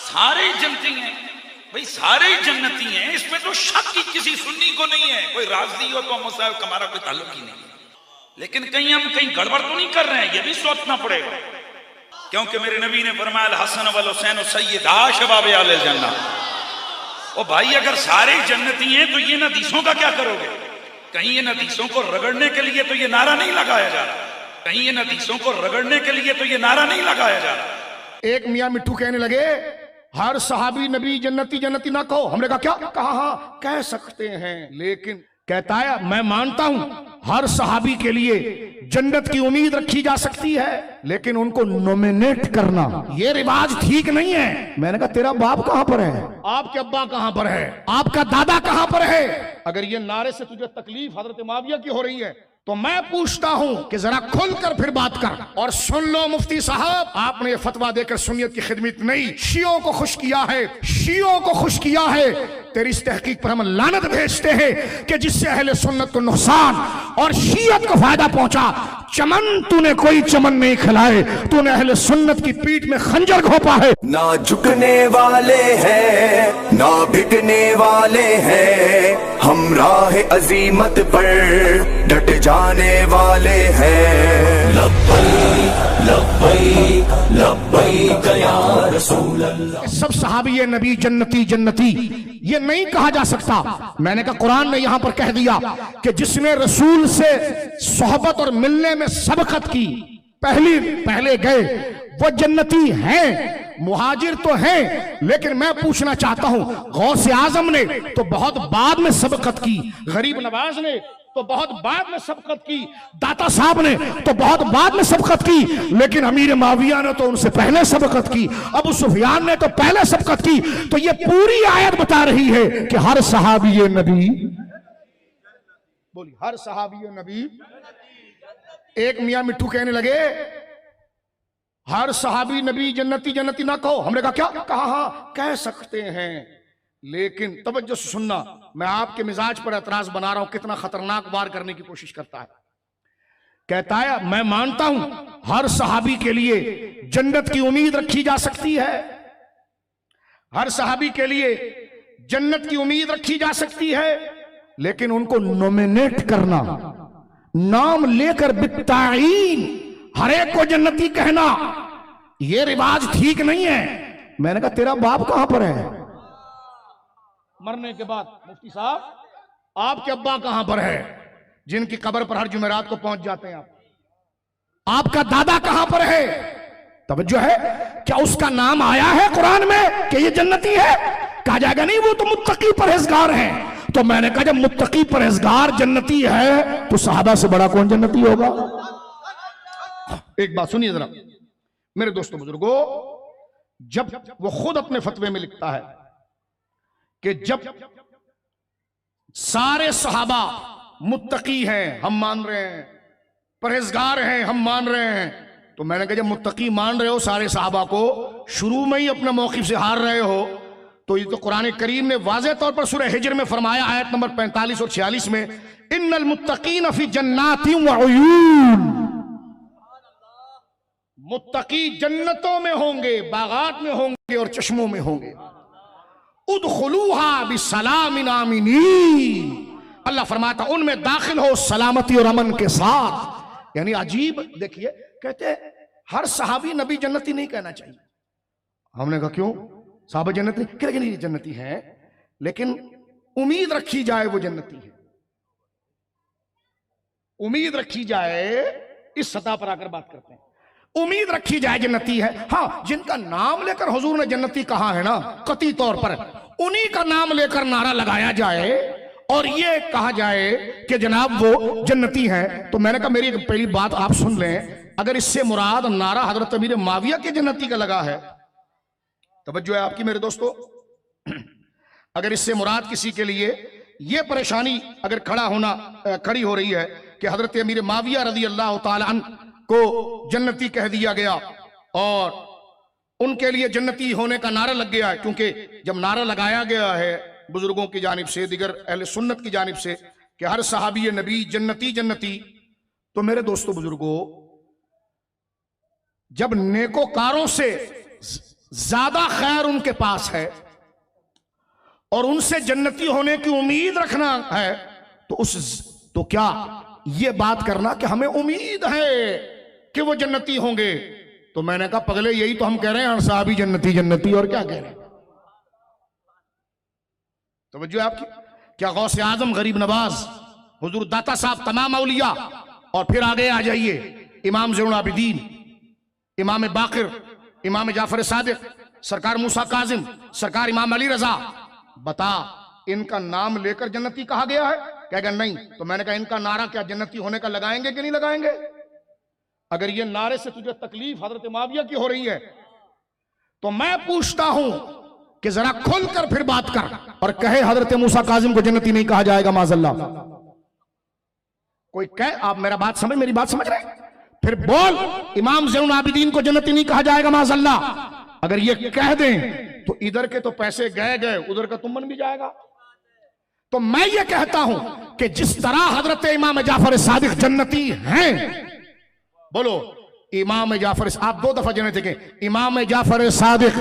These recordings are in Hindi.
सारे ही जन्नती हैं भाई, सारे ही जन्नती हैं, इसमें तो शक ही किसी सुन्नी को नहीं है। कोई राजी हो तो हम उससे हमारा कोई ताल्लुक ही नहीं, लेकिन कहीं हम कहीं गड़बड़ तो नहीं कर रहे हैं, ये भी सोचना पड़ेगा। क्योंकि मेरे नबी ने फरमाया हसन वल हुसैन सय्यदा शबाब अहल जन्नह। ओ भाई अगर सारे ही जन्नती हैं तो ये हदीसों का क्या करोगे? कहीं इन हदीसों को रगड़ने के लिए तो ये नारा नहीं लगाया जा रहा, कहीं इन हदीसों को रगड़ने के लिए तो ये नारा नहीं लगाया जा रहा। एक मियां मिट्ठू कहने लगे हर सहाबी नबी जन्नती जन्नती ना कहो। हमने कहा क्या कहा? हाँ कह सकते हैं, लेकिन कहता है मैं मानता हूं हर सहाबी के लिए जन्नत की उम्मीद रखी जा सकती है, लेकिन उनको नॉमिनेट करना ये रिवाज ठीक नहीं है। मैंने कहा तेरा बाप कहां पर है? आपके अब्बा कहां पर है? आपका दादा कहां पर है? अगर ये नारे से तुझे तकलीफ हजरत माविया की हो रही है तो मैं पूछता हूं कि जरा खुलकर फिर बात कर। और सुन लो मुफ्ती साहब, आपने ये फतवा देकर सुन्नियत की खिदमत नहीं, शियों को खुश किया है, शियों को खुश किया है। तेरी इस तहकीक पर हम लानत भेजते हैं कि जिससे अहले सुन्नत को नुकसान और शियत को फायदा पहुंचा। चमन तूने कोई चमन नहीं खिलाए, तूने अहले सुन्नत की पीठ में खंजर घोंपा है। ना झुकने वाले हैं ना बिकने वाले हैं, हम राह अजीमत पर डट जाने वाले हैं। लब्बैक लब्बैक लब्बैक या रसूल अल्लाह। सब सहाबी नबी जन्नती जन्नती ये नहीं कहा जा सकता। मैंने कहा कुरान ने यहां पर कह दिया कि जिसने रसूल से सोहबत और मिलने में सबकत की, पहले गए वो जन्नती हैं। मुहाजिर तो हैं, लेकिन मैं पूछना चाहता हूं गौसे आजम ने तो बहुत बाद में सबकत की, गरीब नवाज ने तो बहुत बाद में सबकत की, दाता साहब ने तो बहुत बाद में सबकत की, लेकिन अमीर माविया ने तो उनसे पहले सबकत की, अबू सुफियान ने तो पहले सबकत की। तो ये पूरी आयत बता रही है कि हर सहाबी नबी, बोली हर सहाबी नबी। एक मियां मिट्ठू कहने लगे हर सहाबी नबी जन्नती जन्नती ना कहो। हमने कहा क्या कहा? हाँ कह सकते हैं, लेकिन तवज्जो से सुनना, मैं आपके मिजाज पर एतराज बना रहा हूं, कितना खतरनाक वार करने की कोशिश करता है। कहता है मैं मानता हूं हर सहाबी के लिए जन्नत की उम्मीद रखी जा सकती है, हर सहाबी के लिए जन्नत की उम्मीद रखी जा सकती है, लेकिन उनको नॉमिनेट करना, नाम लेकर बित्ताईन हर एक को जन्नती कहना, यह रिवाज ठीक नहीं है। मैंने कहा तेरा बाप कहां पर है? मरने के बाद मुफ्ती साहब आपके अब्बा कहां पर है जिनकी कब्र पर हर जुमेरात को पहुंच जाते हैं आप? आपका दादा कहां पर है? तवज्जो है, क्या उसका नाम आया है कुरान में कि ये जन्नती है? कहा जाएगा नहीं वो तो मुत्तकी परहेजगार है। तो मैंने कहा जब मुत्तकी परहेजगार जन्नती है तो सहाबा से बड़ा कौन जन्नती होगा? एक बात सुनिए जरा मेरे दोस्तों बुजुर्गों, जब वो खुद अपने फतवे में लिखता है कि जब सारे सहाबा मुत्तकी हैं हम मान रहे हैं, परहेजगार हैं हम मान रहे हैं, तो मैंने कहा जब मुत्तकी मान रहे हो सारे सहाबा को, शुरू में ही अपने मौक़िफ़ से हार रहे हो, तो ये तो कुरान करीम ने वाज़ेह तौर पर सूरह हिज्र में फरमाया आयत नंबर 45 और 46 में, इन्नल मुत्तकीन फी जन्नातिन व उयून, मुत्तकी जन्नतों में होंगे, बागात में होंगे और चश्मों में होंगे। उदखुलूहा बिसलामिन आमिनीन, अल्लाह फरमाता उनमें दाखिल हो सलामती और अमन के साथ। यानी अजीब देखिए, कहते हर सहाबी नबी जन्नती नहीं कहना चाहिए। हमने कहा क्यों? सहाबा जन्नती नहीं, जन्नती है, लेकिन उम्मीद रखी जाए वो जन्नती है, उम्मीद रखी जाए। इस सतह पर आकर बात करते हैं, उम्मीद रखी जाए जन्नती है। हाँ, जिनका नाम लेकर हुजूर ने जन्नती कहा है ना, कती तौर पर उन्हीं का नाम लेकर नारा लगाया जाए और ये कहा जाए कि जनाब वो जन्नती हैं, तो मैंने कहा मेरी एक पहली बात आप सुन लें, अगर इससे मुराद नारा हजरत अमीर माविया के जन्नती का लगा है, तवज्जो है आपकी मेरे दोस्तों, अगर इससे मुराद किसी के लिए ये परेशानी अगर खड़ी हो रही है कि हजरत अमीर माविया रज़ी अल्लाह ताला अन्हु को जन्नती कह दिया गया और उनके लिए जन्नती होने का नारा लग गया है, क्योंकि जब नारा लगाया गया है बुजुर्गों की जानिब से, दिगर अहले सुन्नत की जानिब से कि हर सहाबी नबी जन्नती जन्नती, तो मेरे दोस्तों बुजुर्गों, जब नेकोकारों से ज्यादा खैर उनके पास है और उनसे जन्नती होने की उम्मीद रखना है, तो क्या ये बात करना कि हमें उम्मीद है कि वो जन्नती होंगे। तो मैंने कहा पगले यही तो हम कह रहे हैं, साहबी जन्नती जन्नती, और क्या कह रहे हैं। तो वजह आपकी क्या गौसे आजम गरीब नवाज हुजूर दाता साहब तमाम औलिया, और फिर आगे आ जाइए इमाम ज़ैनुल आबिदीन, इमाम बाकिर, इमाम जाफर सादिक, सरकार मूसा काजिम, सरकार इमाम अली रजा। बता इनका नाम लेकर जन्नती कहा गया है? कहेगा नहीं। तो मैंने कहा इनका नारा क्या जन्नती होने का लगाएंगे कि नहीं लगाएंगे? अगर ये नारे से तुझे तकलीफ हजरत मुआविया की हो रही है तो मैं पूछता हूं कि जरा खुलकर फिर बात कर और कहे हजरत मूसा काजिम को जन्नती नहीं कहा जाएगा माज़अल्लाह। कोई कहे, आप मेरी बात समझ रहे? फिर बोल इमाम ज़ैनुल आबिदीन को जन्नती नहीं कहा जाएगा माज़अल्लाह। अगर ये कह दें तो इधर के तो पैसे गए, उधर का तुम बन भी जाएगा। तो मैं ये कहता हूं कि जिस तरह हजरत इमाम जाफर सादिक जन्नती हैं, बोलो इमाम जाफर, आप 2 दफा जन्नत देखें, इमाम जाफर सादिक,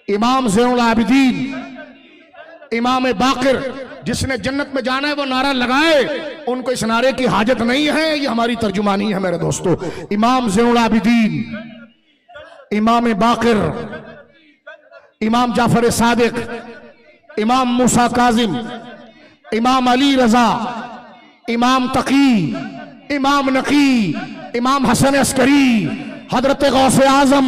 इमाम ज़ैनुल आबिदीन, इमाम बाकिर, जिसने जन्नत में जाना है वो नारा लगाए। उनको इस नारे की हाजत नहीं है, ये हमारी तर्जुमानी है मेरे दोस्तों। इमाम ज़ैनुल आबिदीन, इमाम बाकिर, इमाम जाफर सादिक, इमाम मूसा काजिम, इमाम अली रजा, इमाम तकी, इमाम नकी, इमाम हसन अस्करी, हजरत गौसे आजम,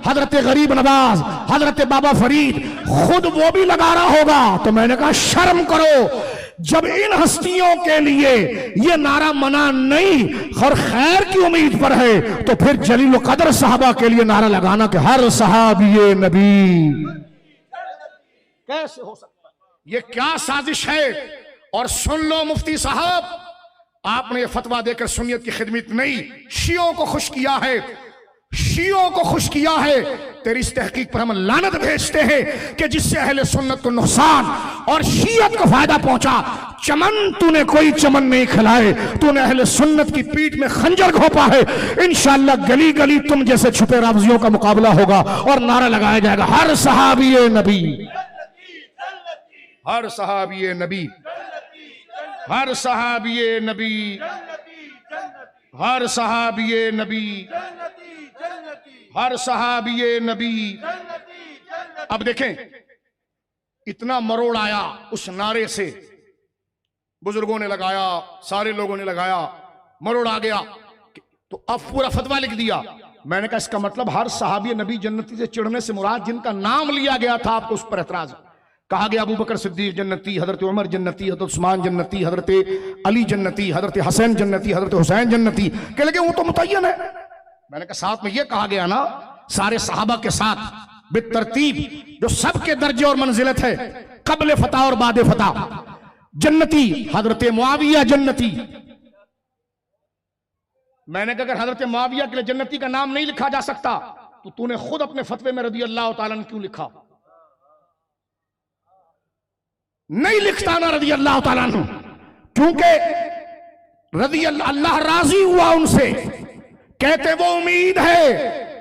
हजरत गरीब नवाज, हजरत बाबा फरीद, खुद वो भी लगा रहा होगा। तो मैंने कहा शर्म करो, जब इन हस्तियों के लिए ये नारा मना नहीं और खैर की उम्मीद पर है, तो फिर जलील कदर साहबा के लिए नारा लगाना कि हर सहाबी नबी कैसे हो सकता है? ये क्या साजिश है? और सुन लो मुफ्ती साहब, आपने ये फतवा देकर सुन्नियत की खिदमत नहीं, शियों को खुश किया है, शियों को खुश किया है। तेरी इस तहकीक पर हम लानत भेजते हैं कि जिससे अहले सुन्नत को नुकसान और शियत को फायदा पहुंचा। चमन तूने कोई चमन नहीं खिलाए, तूने अहले सुन्नत की पीठ में खंजर घोंपा है। इंशाअल्लाह गली गली तुम जैसे छुपे रावजियों का मुकाबला होगा और नारा लगाया जाएगा हर सहाबी नबी, हर सहाबी नबी, हर सहाबी नबी, हर सहाबी नबी, हर सहाबी नबी। अब देखें इतना मरोड़ आया उस नारे से, बुजुर्गों ने लगाया, सारे लोगों ने लगाया, मरोड़ आ गया, तो अब पूरा फतवा लिख दिया। मैंने कहा इसका मतलब हर सहाबी नबी जन्नती से चिढ़ने से मुराद जिनका नाम लिया गया था, आपको उस पर एतराज। कहा गया अबू बकर सिद्दीक जन्नती, हजरत उमर जन्नती, हजरत उस्मान जन्नती, हजरत अली जन्नती, हजरत हसन जन्नती, हजरत हुसैन जन्नती। कह लगे वो तो मुतय्यन है। मैंने कहा साथ में ये कहा गया ना, सारे सहाबा के साथ बितरतीब जो सबके दर्जे और मंजिलत है, कबल फतह और बाद फतह जन्नती, हजरत मुआविया जन्नती। मैंने कहा अगर हजरत मुआविया के लिए जन्नती का नाम नहीं लिखा जा सकता तो तूने खुद अपने फतवे में रदी अल्लाह तआला अन्हु क्यों लिखा? नहीं लिखता ना रदी अल्लाह तआला अन्हु, क्योंकि रदी अल्लाह राजी हुआ उनसे, कहते वो उम्मीद है।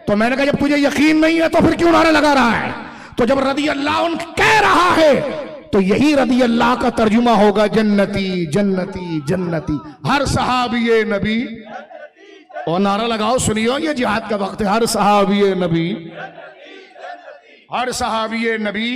तो मैंने कहा जब तुझे यकीन नहीं है तो फिर क्यों नारा लगा रहा है? तो जब रदी अल्लाह उन कह रहा है तो यही रदी अल्लाह का तर्जुमा होगा जन्नती जन्नती जन्नती, हर सहाबी नबी। और नारा लगाओ, सुनियो ये जिहाद का वक्त है, हर सहाबी नबी, हर सहाबी नबी।